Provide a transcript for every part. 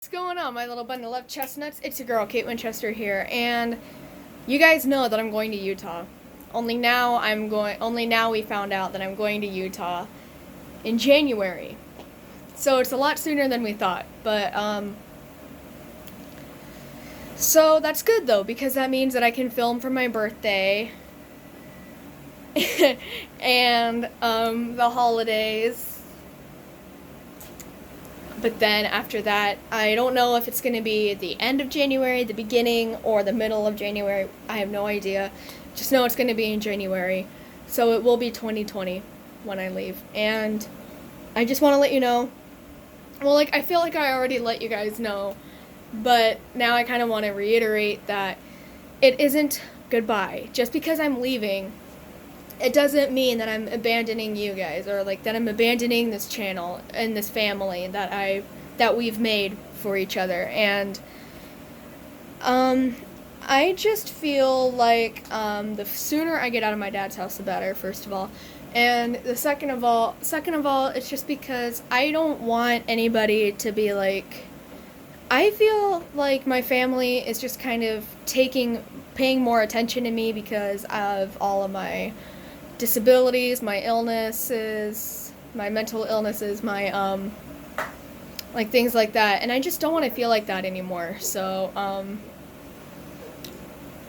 What's going on, my little bundle of chestnuts? It's your girl, Kate Winchester here, and you guys know that I'm going to Utah. Only now we found out that I'm going to Utah in January. So it's a lot sooner than we thought, but so that's good though, because that means that I can film for my birthday and the holidays. But then after that, I don't know if it's going to be the end of January, the beginning, or the middle of January. I have no idea. Just know it's going to be in January. So it will be 2020 when I leave. And I just want to let you know. Well, I feel like I already let you guys know. But now I kind of want to reiterate that it isn't goodbye. Just because I'm leaving, it doesn't mean that I'm abandoning you guys, or that I'm abandoning this channel and this family that we've made for each other. And I just feel like the sooner I get out of my dad's house, the better. First of all, and the second of all, it's just because I don't want anybody to be like. I feel like my family is just kind of paying more attention to me because of all of my disabilities, my illnesses, my mental illnesses, my things like that, and I just don't want to feel like that anymore. So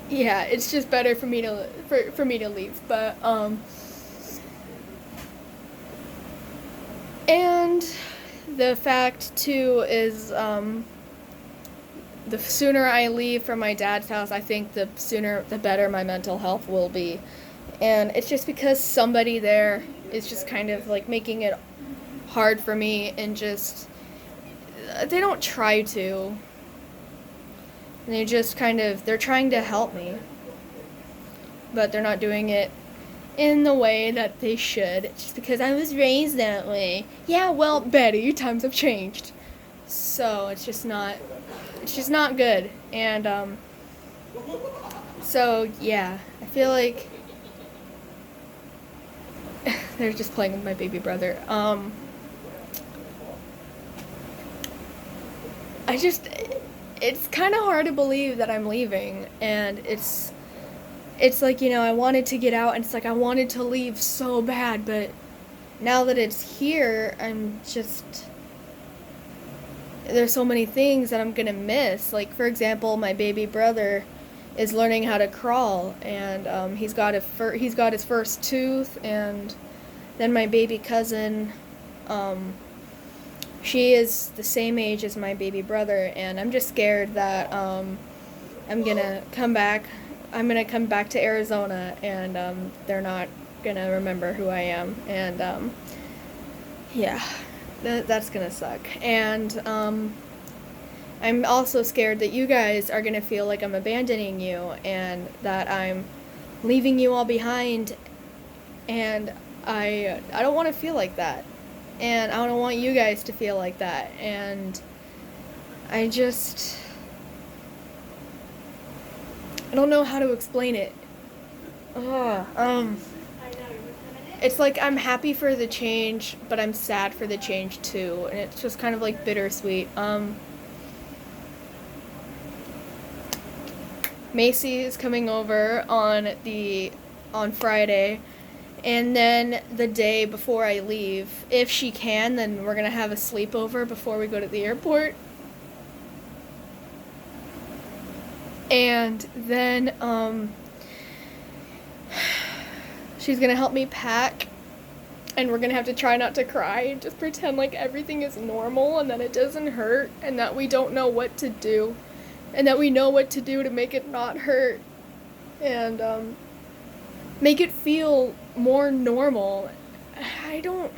yeah, it's just better for me to leave. But and the fact too is the sooner I leave from my dad's house, I think the better my mental health will be. And it's just because somebody there is just kind of making it hard for me, and just they don't try to. They just they're trying to help me, but they're not doing it in the way that they should. It's just because I was raised that way. Yeah, well, Betty, times have changed. So it's just not good. And so yeah, I feel like they're just playing with my baby brother. It's kind of hard to believe that I'm leaving, and it's I wanted to get out, and it's I wanted to leave so bad, but now that it's here, there's so many things that I'm gonna miss. For example, my baby brother is learning how to crawl, and he's got his first tooth. And then my baby cousin, she is the same age as my baby brother, and I'm just scared that I'm gonna come back to Arizona, and they're not gonna remember who I am, and yeah, that's gonna suck. And I'm also scared that you guys are going to feel like I'm abandoning you, and that I'm leaving you all behind, and I don't want to feel like that, and I don't want you guys to feel like that, and I don't know how to explain it. It's I'm happy for the change, but I'm sad for the change too, and it's just kind of bittersweet. Macy is coming over on Friday, and then the day before I leave, if she can, then we're gonna have a sleepover before we go to the airport. And then she's gonna help me pack, and we're gonna have to try not to cry and just pretend like everything is normal, and that it doesn't hurt, and that we don't know what to do, and that we know what to do to make it not hurt, and make it feel more normal. I don't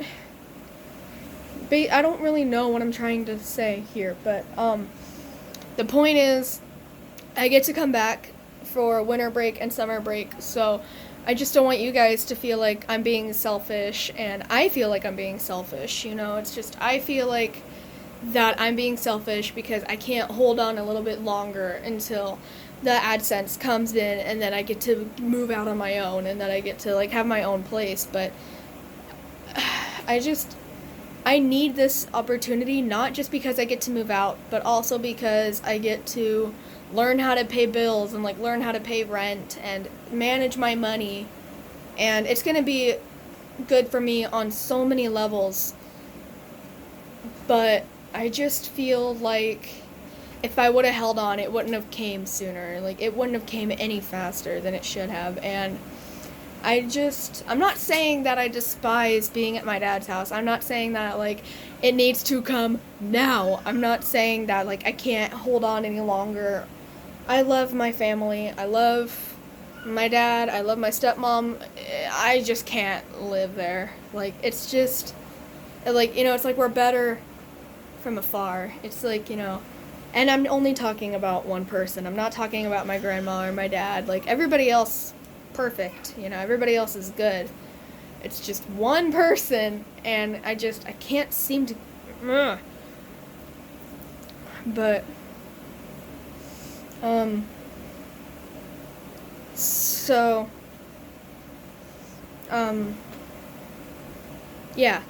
really know what I'm trying to say here, but the point is, I get to come back for winter break and summer break, so I just don't want you guys to feel like I'm being selfish, and I feel like I'm being selfish, it's just, I feel like that I'm being selfish because I can't hold on a little bit longer until the AdSense comes in, and then I get to move out on my own, and then I get to have my own place. But I need this opportunity, not just because I get to move out, but also because I get to learn how to pay bills and like learn how to pay rent and manage my money. And it's going to be good for me on so many levels. But I just feel like if I would have held on, it wouldn't have came sooner. Like, it wouldn't have came any faster than it should have. And I'm not saying that I despise being at my dad's house. I'm not saying that, like, it needs to come now. I'm not saying that, like, I can't hold on any longer. I love my family. I love my dad. I love my stepmom. I just can't live there. Like, it's just, like, it's like we're better from afar. It's like, and I'm only talking about one person. I'm not talking about my grandma or my dad. Like, everybody else, perfect. Everybody else is good. It's just one person, and I can't seem to, but, so, yeah.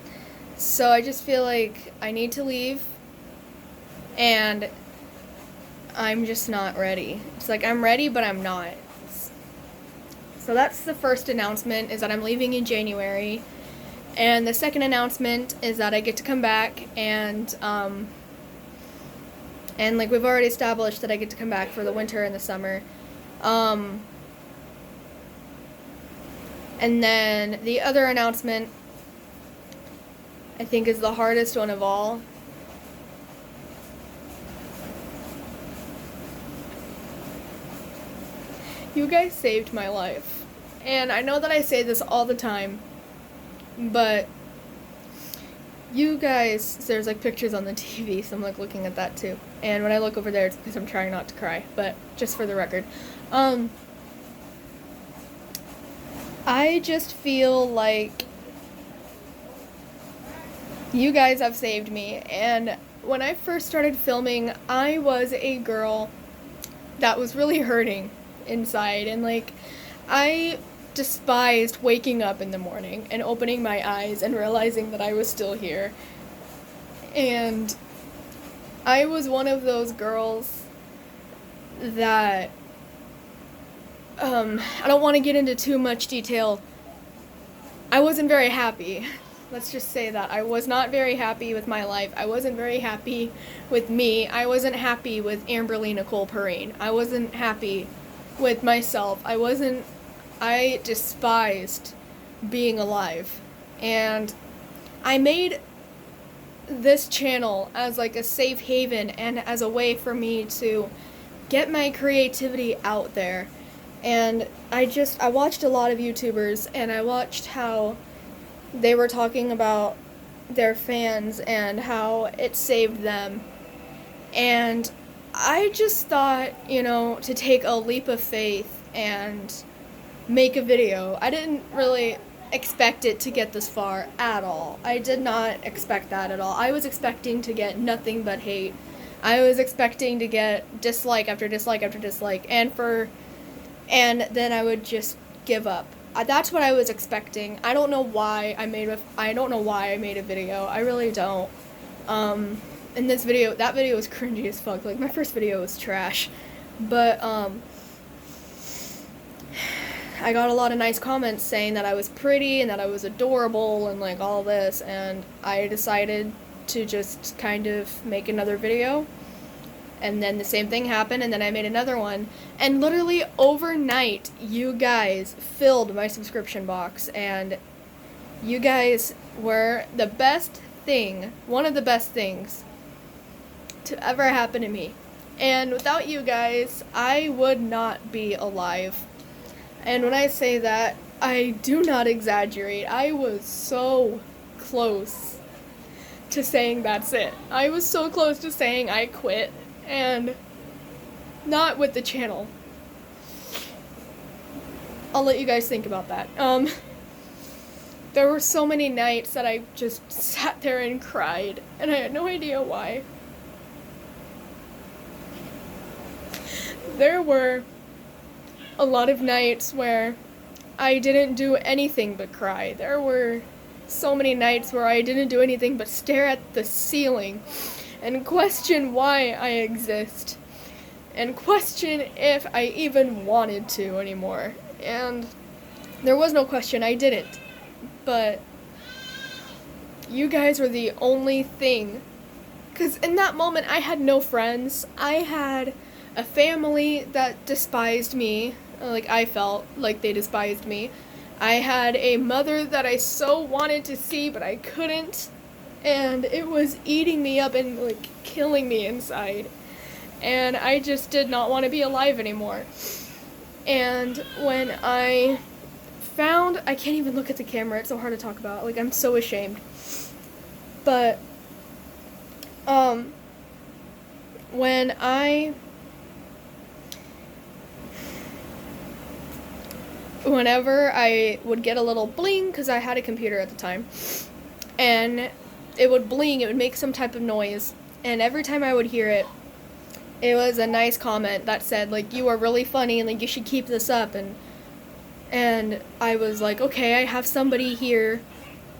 So I just feel like I need to leave, and I'm just not ready. It's like I'm ready, but I'm not. So that's the first announcement, is that I'm leaving in January. And the second announcement is that I get to come back, and like we've already established that I get to come back for the winter and the summer. And then the other announcement, I think, is the hardest one of all. You guys saved my life. And I know that I say this all the time, but you guys, there's like pictures on the TV, so I'm like looking at that too. And when I look over there, it's because I'm trying not to cry, but just for the record. I just feel like you guys have saved me. And when I first started filming, I was a girl that was really hurting inside, and like I despised waking up in the morning and opening my eyes and realizing that I was still here. And I was one of those girls that I don't want to get into too much detail. I wasn't very happy. Let's just say that. I was not very happy with my life. I wasn't very happy with me. I wasn't happy with Amberlee.Nycole.Perrine. I wasn't happy with myself. I despised being alive. And I made this channel as like a safe haven and as a way for me to get my creativity out there. And I watched a lot of YouTubers, and I watched how they were talking about their fans and how it saved them. And I just thought, to take a leap of faith and make a video. I didn't really expect it to get this far at all. I did not expect that at all. I was expecting to get nothing but hate. I was expecting to get dislike after dislike after dislike, and then I would just give up. That's what I was expecting. I don't know why I made a video. I really don't. And that video was cringy as fuck. Like, my first video was trash. But, I got a lot of nice comments saying that I was pretty and that I was adorable and, like, all this. And I decided to just kind of make another video. And then the same thing happened, and then I made another one. And literally overnight, you guys filled my subscription box. And you guys were one of the best things to ever happen to me. And without you guys, I would not be alive. And when I say that, I do not exaggerate. I was so close to saying that's it. I was so close to saying I quit. And not with the channel. I'll let you guys think about that. There were so many nights that I just sat there and cried, and I had no idea why. There were a lot of nights where I didn't do anything but cry. There were so many nights where I didn't do anything but stare at the ceiling and question why I exist and question if I even wanted to anymore. And there was no question, I didn't. But you guys were the only thing. Because in that moment, I had no friends. I had a family that despised me. Like, I felt like they despised me. I had a mother that I so wanted to see, but I couldn't. And it was eating me up and, like, killing me inside. And I just did not want to be alive anymore. And when I found... I can't even look at the camera. It's so hard to talk about. Like, I'm so ashamed. But... whenever I would get a little bling, because I had a computer at the time, and it would bling, it would make some type of noise, and every time I would hear it, it was a nice comment that said, like, you are really funny, and, like, you should keep this up, and I was like, okay, I have somebody here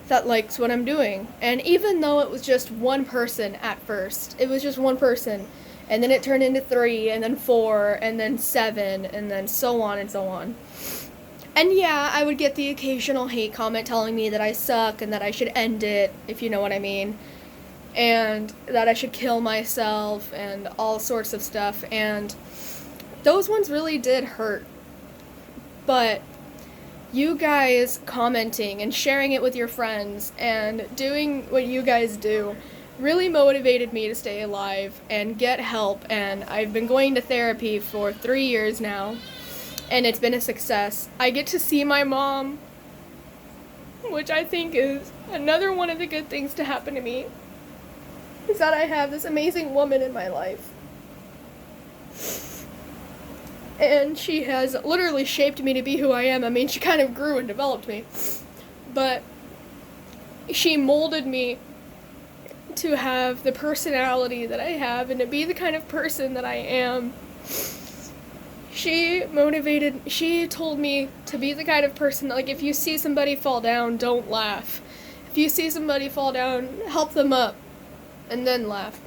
that likes what I'm doing. And even though it was just one person at first, it was just one person, and then it turned into 3, and then 4, and then 7, and then so on and so on. And yeah, I would get the occasional hate comment telling me that I suck and that I should end it, if you know what I mean, and that I should kill myself and all sorts of stuff, and those ones really did hurt. But you guys commenting and sharing it with your friends and doing what you guys do really motivated me to stay alive and get help, and I've been going to therapy for 3 years now, and it's been a success. I get to see my mom, which I think is another one of the good things to happen to me, is that I have this amazing woman in my life. And she has literally shaped me to be who I am. I mean, she kind of grew and developed me. But she molded me to have the personality that I have and to be the kind of person that I am. She told me to be the kind of person that, like, if you see somebody fall down, don't laugh. If you see somebody fall down, help them up, and then laugh.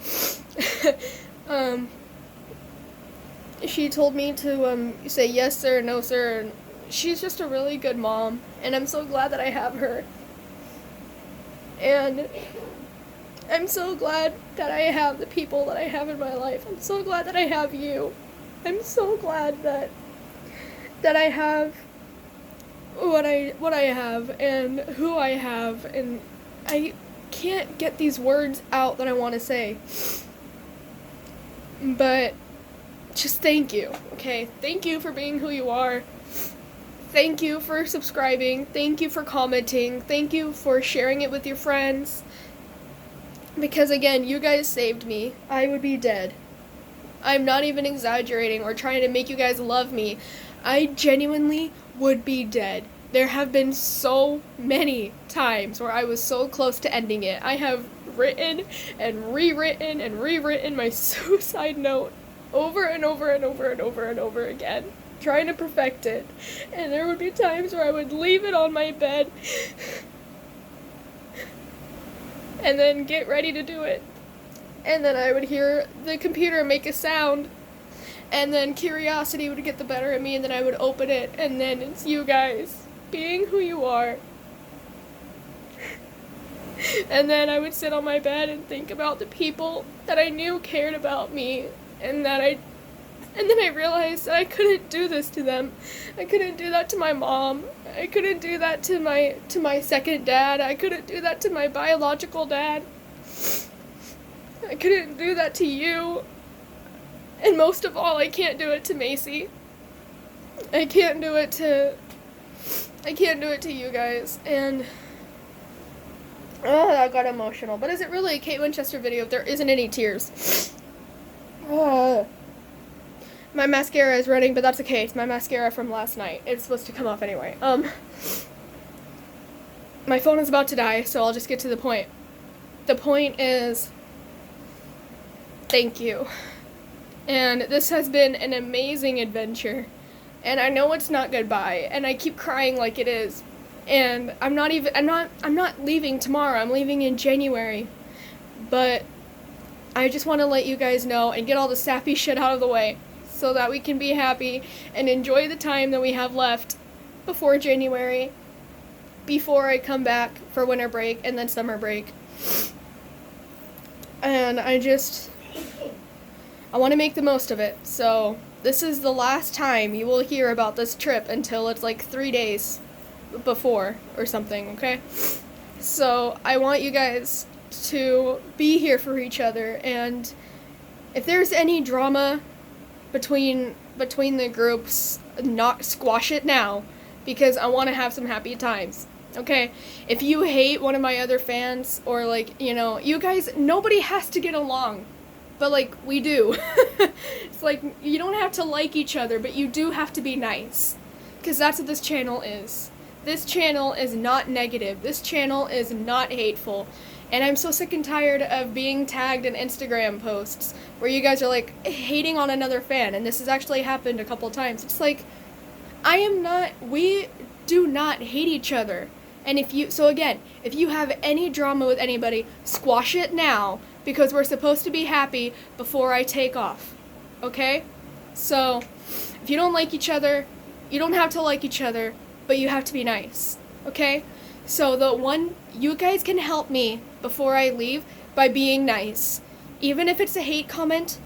She told me to say yes sir, no sir, and she's just a really good mom, and I'm so glad that I have her. And I'm so glad that I have the people that I have in my life. I'm so glad that I have you. I'm so glad that I have what I have and who I have, and I can't get these words out that I want to say. But just thank you, okay? Thank you for being who you are. Thank you for subscribing. Thank you for commenting. Thank you for sharing it with your friends. Because again, you guys saved me. I would be dead. I'm not even exaggerating or trying to make you guys love me. I genuinely would be dead. There have been so many times where I was so close to ending it. I have written and rewritten my suicide note over and over and over and over and over again, trying to perfect it. And there would be times where I would leave it on my bed and then get ready to do it. And then I would hear the computer make a sound, and then curiosity would get the better of me, and then I would open it, and then it's you guys being who you are. And then I would sit on my bed and think about the people that I knew cared about me, and then I realized that I couldn't do this to them. I couldn't do that to my mom. I couldn't do that to my second dad. I couldn't do that to my biological dad. I couldn't do that to you. And most of all, I can't do it to Macy. I can't do it to you guys. And that got emotional. But is it really a Kate Winchester video if there isn't any tears? My mascara is running, but that's okay. It's my mascara from last night. It's supposed to come off anyway. My phone is about to die, so I'll just get to the point. The point is, thank you. And this has been an amazing adventure. And I know it's not goodbye, and I keep crying like it is. And I'm not leaving tomorrow. I'm leaving in January. But I just want to let you guys know and get all the sappy shit out of the way so that we can be happy and enjoy the time that we have left before January, before I come back for winter break and then summer break. And I want to make the most of it. So this is the last time you will hear about this trip until it's like 3 days before or something, okay? So I want you guys to be here for each other, and if there's any drama between the groups, not squash it now, because I want to have some happy times. Okay, if you hate one of my other fans, or like, you know, you guys, nobody has to get along, but like, we do. It's like, you don't have to like each other, but you do have to be nice, because that's what this channel is. This channel is not negative. This channel is not hateful. And I'm so sick and tired of being tagged in Instagram posts where you guys are like hating on another fan, and this has actually happened a couple times. It's like, we do not hate each other. And if you have any drama with anybody, squash it now, because we're supposed to be happy before I take off. Okay? So, if you don't like each other, you don't have to like each other, but you have to be nice. Okay? So you guys can help me before I leave by being nice. Even if it's a hate comment,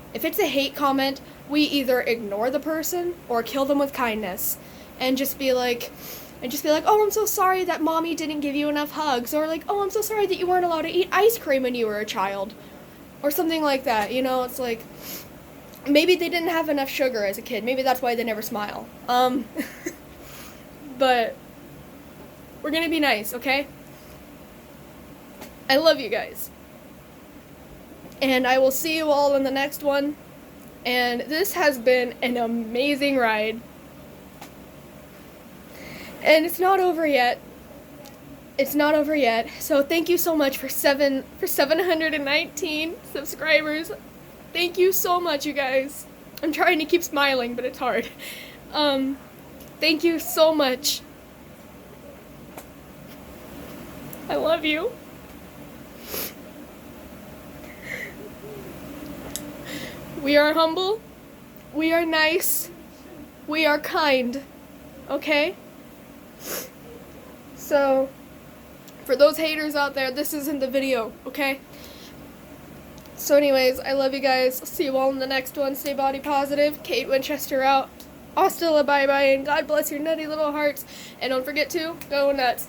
we either ignore the person or kill them with kindness. And just be like, oh, I'm so sorry that mommy didn't give you enough hugs. Or like, oh, I'm so sorry that you weren't allowed to eat ice cream when you were a child. Or something like that, you know, it's like, maybe they didn't have enough sugar as a kid. Maybe that's why they never smile. But we're gonna be nice, okay? I love you guys. And I will see you all in the next one. And this has been an amazing ride. And it's not over yet. It's not over yet. So thank you so much for 719 subscribers. Thank you so much, you guys. I'm trying to keep smiling, but it's hard. Thank you so much. I love you. We are humble. We are nice. We are kind. Okay? So, for those haters out there, this isn't the video, okay? So anyways, I love you guys. See you all in the next one. Stay body positive. Kate Winchester out. Hasta la bye-bye, and God bless your nutty little hearts. And don't forget to go nuts.